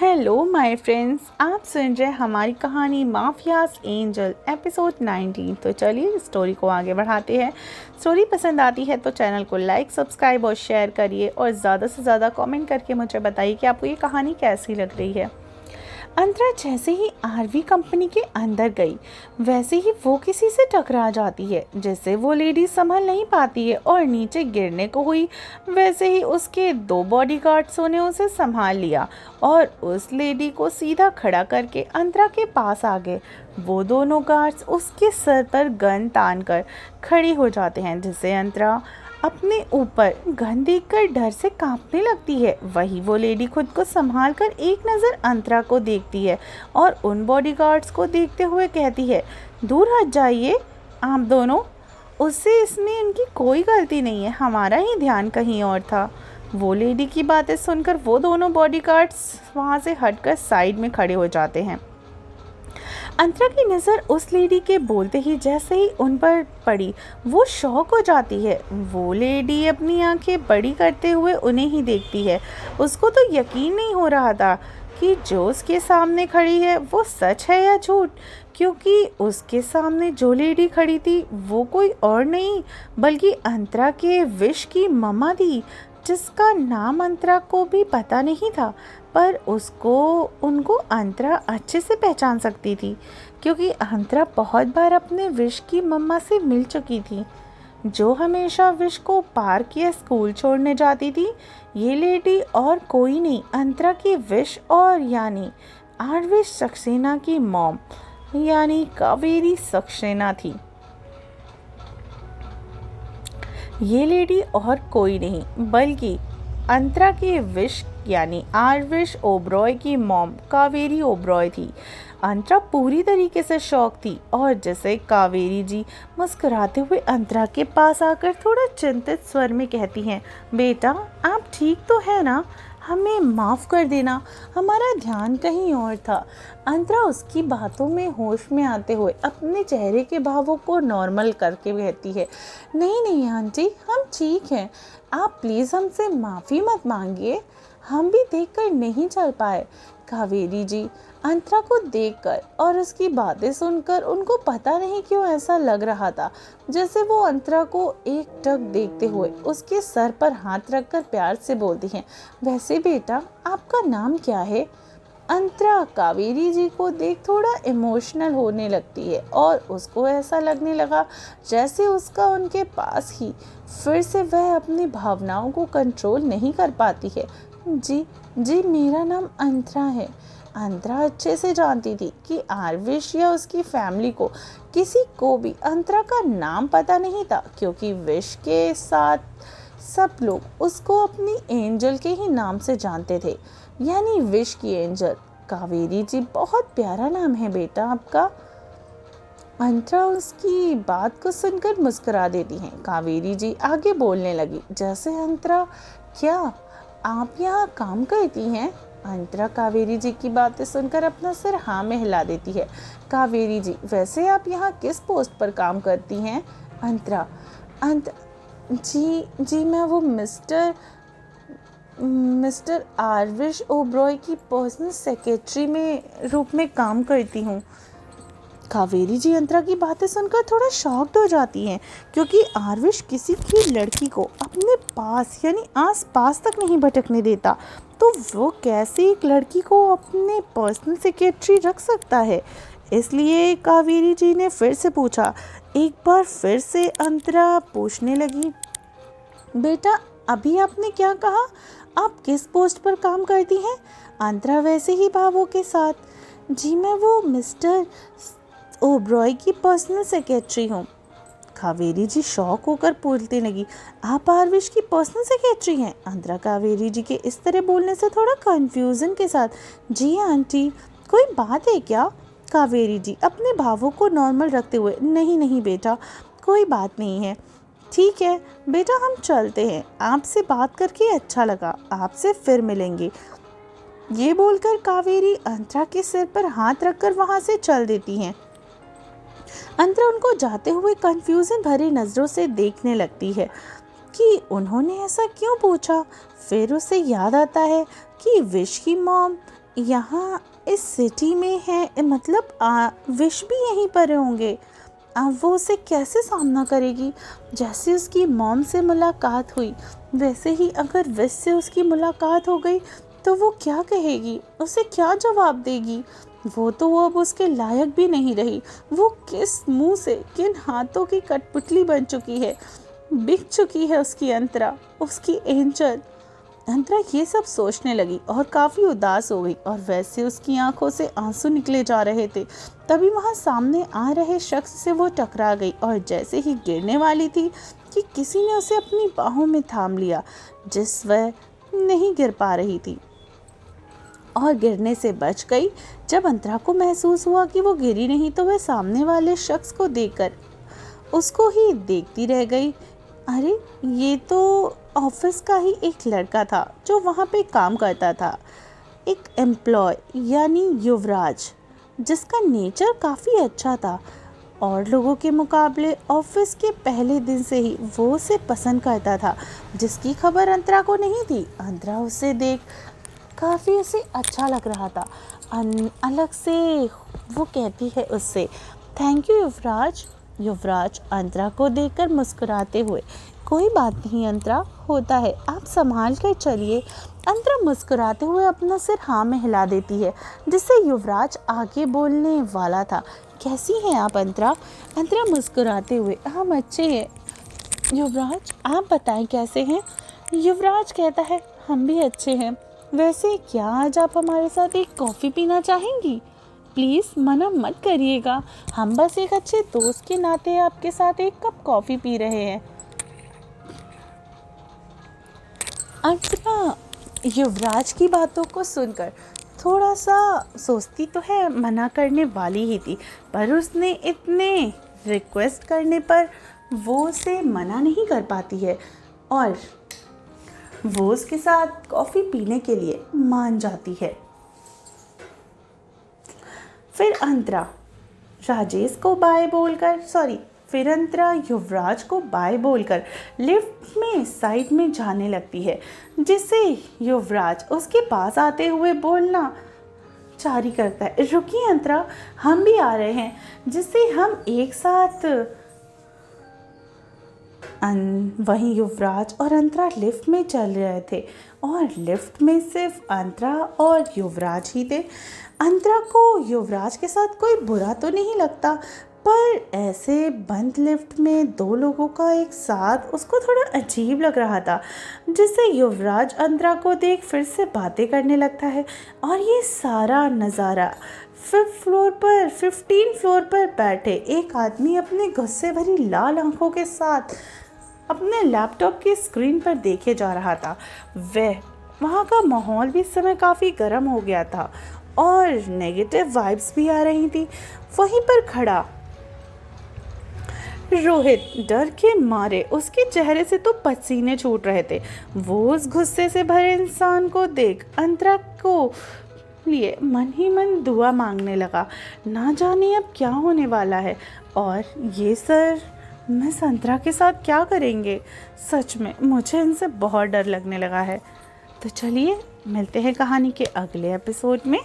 Hello my friends, आप सुन रहे हमारी कहानी माफियाज एंजल एपिसोड 19। तो चलिए स्टोरी को आगे बढ़ाते हैं। स्टोरी पसंद आती है तो चैनल को लाइक, सब्सक्राइब और शेयर करिए और ज़्यादा से ज़्यादा कमेंट करके मुझे बताइए कि आपको ये कहानी कैसी लग रही है। अंतरा जैसे ही आरवी कंपनी के अंदर गई वैसे ही वो किसी से टकरा जाती है। जैसे वो लेडी संभल नहीं पाती है और नीचे गिरने को हुई, वैसे ही उसके दो बॉडीगार्ड्सों ने उसे संभाल लिया और उस लेडी को सीधा खड़ा करके अंतरा के पास आ गए। वो दोनों गार्ड्स उसके सर पर गन तान कर खड़ी हो जाते हैं, जिससे अंतरा अपने ऊपर गन देखकर डर से कांपने लगती है। वही वो लेडी खुद को संभाल कर एक नज़र अंतरा को देखती है और उन बॉडीगार्ड्स को देखते हुए कहती है, दूर हट जाइए आप दोनों, उससे इसमें इनकी कोई गलती नहीं है, हमारा ही ध्यान कहीं और था। वो लेडी की बातें सुनकर वो दोनों बॉडीगार्ड्स वहाँ से हटकर साइड में खड़े हो जाते हैं। अंतरा की नज़र उस लेडी के बोलते ही जैसे ही उन पर पड़ी वो शॉक हो जाती है। वो लेडी अपनी आंखें बड़ी करते हुए उन्हें ही देखती है। उसको तो यकीन नहीं हो रहा था कि जो उसके सामने खड़ी है वो सच है या झूठ, क्योंकि उसके सामने जो लेडी खड़ी थी वो कोई और नहीं बल्कि अंतरा के विश की मम्मा थी, जिसका नाम अंतरा को भी पता नहीं था, पर उनको अंतरा अच्छे से पहचान सकती थी क्योंकि अंतरा बहुत बार अपने विश की मम्मा से मिल चुकी थी, जो हमेशा विश को पार्क या स्कूल छोड़ने जाती थी। ये लेडी और कोई नहीं अंतरा की विश और यानी आरविश सक्सेना की मॉम यानी कावेरी सक्सेना थी। ये लेडी और कोई नहीं बल्कि अंतरा के विश यानी आरविश ओब्रॉय की मॉम कावेरी ओब्रॉय थी। अंतरा पूरी तरीके से शॉक थी और जैसे कावेरी जी मुस्कुराते हुए अंतरा के पास आकर थोड़ा चिंतित स्वर में कहती हैं, बेटा आप ठीक तो है ना, हमें माफ़ कर देना, हमारा ध्यान कहीं और था। अंतरा उसकी बातों में होश में आते हुए अपने चेहरे के भावों को नॉर्मल करके कहती है, नहीं नहीं आंटी, हम ठीक हैं, आप प्लीज़ हमसे माफ़ी मत मांगिए, हम भी देखकर नहीं चल पाए। कावेरी जी अंतरा को देखकर और उसकी बातें सुनकर उनको पता नहीं क्यों ऐसा लग रहा था जैसे वो अंतरा को एक टक देखते हुए उसके सर पर हाथ रखकर प्यार से बोलती हैं, वैसे बेटा आपका नाम क्या है। अंतरा कावेरी जी को देख थोड़ा इमोशनल होने लगती है और उसको ऐसा लगने लगा जैसे उसका उनके पास ही फिर से वह अपनी भावनाओं को कंट्रोल नहीं कर पाती है। जी मेरा नाम अंतरा है। अंतरा अच्छे से जानती थी कि आरविश या उसकी फैमिली को किसी को भी अंतरा का नाम पता नहीं था, क्योंकि विश के साथ सब लोग उसको अपनी एंजल के ही नाम से जानते थे, यानी विश की एंजल। कावेरी जी बहुत प्यारा नाम है बेटा आपका। अंतरा उसकी बात को सुनकर मुस्कुरा देती हैं। कावेरी जी आगे बोलने लगी, जैसे अंतरा क्या आप यहाँ काम करती हैं। अंतरा कावेरी जी की बातें सुनकर अपना सिर हाँ में हिला देती है। कावेरी जी वैसे आप यहाँ किस पोस्ट पर काम करती हैं। अंतरा जी मैं वो मिस्टर आरविश ओब्रॉय की पर्सनल सेक्रेटरी में रूप में काम करती हूँ। कावेरी जी अंतरा की बातें सुनकर थोड़ा शॉक्ड हो जाती हैं, क्योंकि आरविश किसी भी लड़की को अपने पास यानी आस पास तक नहीं भटकने देता, तो वो कैसे एक लड़की को अपने पर्सनल सेक्रेटरी रख सकता है। इसलिए कावेरी जी ने फिर से पूछा। एक बार फिर से अंतरा पूछने लगी, बेटा अभी आपने क्या कहा, आप किस पोस्ट पर काम करती हैं। अंतरा वैसे ही भावों के साथ, जी मैं वो मिस्टर ओब्रॉय की पर्सनल सेक्रेटरी हूँ। कावेरी जी शॉक होकर बोलने लगी, आप आरविश की पर्सनल सेक्रेटरी हैं। अंतरा कावेरी जी के इस तरह बोलने से थोड़ा कंफ्यूजन के साथ, जी आंटी कोई बात है क्या। कावेरी जी अपने भावों को नॉर्मल रखते हुए, नहीं बेटा कोई बात नहीं है, ठीक है बेटा हम चलते हैं, आपसे बात करके अच्छा लगा, आपसे फिर मिलेंगे। ये बोलकर कावेरी अंतरा के सिर पर हाथ रखकर वहाँ से चल देती हैं। अंतरा उनको जाते हुए कंफ्यूजन भरी नज़रों से देखने लगती है कि उन्होंने ऐसा क्यों पूछा। फिर उसे याद आता है कि विश की मॉम यहाँ इस सिटी में है, मतलब विश भी यहीं पर होंगे। अब वो उसे कैसे सामना करेगी? जैसे उसकी मॉम से मुलाकात हुई, वैसे ही अगर विश से उसकी मुलाकात हो गई तो वो क्या कहेगी, उसे क्या जवाब देगी? वो अब उसके लायक भी नहीं रही। वो किस मुंह से, किन हाथों की कठपुतली बन चुकी है। बिक चुकी है उसकी अंतरा, उसकी एंजल। अंतरा ये सब सोचने लगी और काफ़ी उदास हो गई, और वैसे उसकी आंखों से आंसू निकले जा रहे थे। तभी वहाँ सामने आ रहे शख्स से वो टकरा गई, और जैसे ही गिरने वाली थी कि किसी ने उसे अपनी बाहों में थाम लिया, जिस वह नहीं गिर पा रही थी और गिरने से बच गई। जब अंतरा को महसूस हुआ कि वो गिरी नहीं, तो वह सामने वाले शख्स को देखकर उसको ही देखती रह गई। अरे, ये तो ऑफिस का ही एक लड़का था जो वहाँ पे काम करता था, एक एम्प्लॉय यानी युवराज, जिसका नेचर काफ़ी अच्छा था और लोगों के मुकाबले ऑफिस के पहले दिन से ही वो उसे पसंद करता था, जिसकी खबर अंतरा को नहीं थी। अंतरा उसे देख काफ़ी उसे अच्छा लग रहा था। अलग से वो कहती है उससे, थैंक यू युवराज। युवराज अंतरा को देखकर मुस्कुराते हुए, कोई बात नहीं अंतरा, होता है, आप संभाल कर चलिए। अंतरा मुस्कुराते हुए अपना सिर हाँ में हिला देती है, जिससे युवराज आगे बोलने वाला था। कैसी हैं आप अंतरा? अंतरा मुस्कुराते हुए, हम अच्छे हैं युवराज, आप बताएं कैसे हैं? युवराज कहता है, हम भी अच्छे हैं। वैसे क्या आज आप हमारे साथ एक कॉफ़ी पीना चाहेंगी? प्लीज़ मना मत करिएगा, हम बस एक अच्छे दोस्त के नाते आपके साथ एक कप कॉफ़ी पी रहे हैं। अंतरा युवराज की बातों को सुनकर थोड़ा सा सोचती तो है, मना करने वाली ही थी, पर उसने इतने रिक्वेस्ट करने पर वो उसे मना नहीं कर पाती है और वो उसके साथ कॉफ़ी पीने के लिए मान जाती है। फिर अंतरा राजेश को बाय बोलकर फिर अंतरा युवराज को बाय बोलकर लिफ्ट में साइड में जाने लगती है, जिससे युवराज उसके पास आते हुए बोलना जारी करता है, रुकिए अंतरा, हम भी आ रहे हैं। जिससे हम एक साथ वहीं युवराज और अंतरा लिफ्ट में चल रहे थे और लिफ्ट में सिर्फ अंतरा और युवराज ही थे। अंतरा को युवराज के साथ कोई बुरा तो नहीं लगता, पर ऐसे बंद लिफ्ट में दो लोगों का एक साथ उसको थोड़ा अजीब लग रहा था, जिससे युवराज अंतरा को देख फिर से बातें करने लगता है। और ये सारा नज़ारा 15 फ्लोर पर बैठे एक आदमी अपने गुस्से भरी लाल आंखों के साथ अपने लैपटॉप की स्क्रीन पर देखे जा रहा था। वहाँ का माहौल भी इस समय काफ़ी गर्म हो गया था और नेगेटिव वाइब्स भी आ रही थी। वहीं पर खड़ा रोहित डर के मारे, उसके चेहरे से तो पसीने छूट रहे थे। वो उस गुस्से से भरे इंसान को देख अंतरा को लिए मन ही मन दुआ मांगने लगा। ना जाने अब क्या होने वाला है और ये सर मिस अंतरा के साथ क्या करेंगे। सच में मुझे इनसे बहुत डर लगने लगा है। तो चलिए मिलते हैं कहानी के अगले एपिसोड में।